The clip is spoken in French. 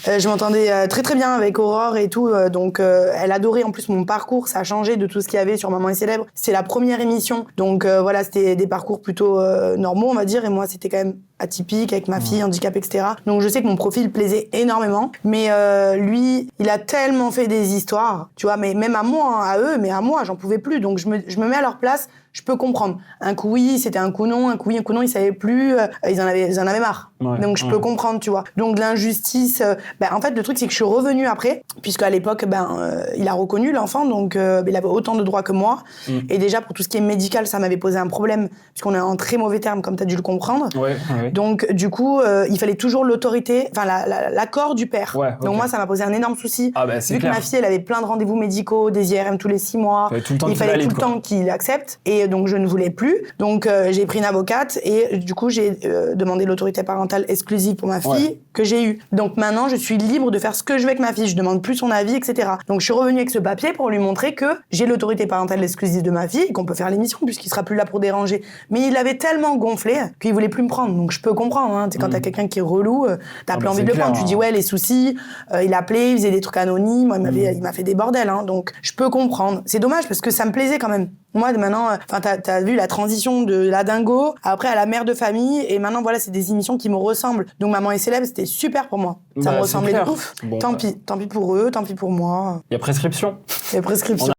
Je m'entendais très très bien avec Aurore et tout, donc elle adorait en plus mon parcours, ça a changé de tout ce qu'il y avait sur Maman est célèbre. C'est la première émission, donc voilà, c'était des parcours plutôt normaux, on va dire, et moi c'était quand même atypique avec ma fille, handicap, etc. Donc je sais que mon profil plaisait énormément, mais lui, il a tellement fait des histoires, tu vois, mais même à moi, hein, à eux, mais à moi, j'en pouvais plus, donc je me mets à leur place. Je peux comprendre. Un coup oui, c'était un coup non, un coup oui, un coup non, ils savaient plus, ils en avaient marre. Ouais, Donc je peux comprendre, tu vois. Donc l'injustice, en fait le truc c'est que je suis revenue après, puisque à l'époque il a reconnu l'enfant, donc il avait autant de droits que moi. Et déjà pour tout ce qui est médical, ça m'avait posé un problème, puisqu'on est en très mauvais termes, comme tu as dû le comprendre. Ouais. Donc du coup, il fallait toujours l'autorité, enfin l'accord du père. Ouais, okay. Donc moi ça m'a posé un énorme souci. Ah bah, c'est vu clair. que ma fille elle avait plein de rendez-vous médicaux, des IRM tous les 6 mois, il fallait tout le temps qu'il accepte. Et donc je ne voulais plus. Donc j'ai pris une avocate et du coup j'ai demandé l'autorité parentale exclusive pour ma fille que j'ai eue. Donc maintenant je suis libre de faire ce que je veux avec ma fille. Je demande plus son avis, etc. Donc je suis revenue avec ce papier pour lui montrer que j'ai l'autorité parentale exclusive de ma fille et qu'on peut faire l'émission puisqu'il sera plus là pour déranger. Mais il avait tellement gonflé qu'il voulait plus me prendre. Donc je peux comprendre. Hein. Quand t'as quelqu'un qui est relou, t'as plus envie de le prendre. Tu dis ouais les soucis. Il appelait, il faisait des trucs anonymes. Il m'a fait des bordels. Hein. Donc je peux comprendre. C'est dommage parce que ça me plaisait quand même. Moi, maintenant, t'as vu la transition de la dingo, après à la mère de famille, et maintenant, voilà, c'est des émissions qui me ressemblent. Donc, Maman est célèbre, c'était super pour moi. Ça me ressemblait de ouf. Bon, tant pis pour eux, tant pis pour moi. Il y a prescription. Il y a prescription.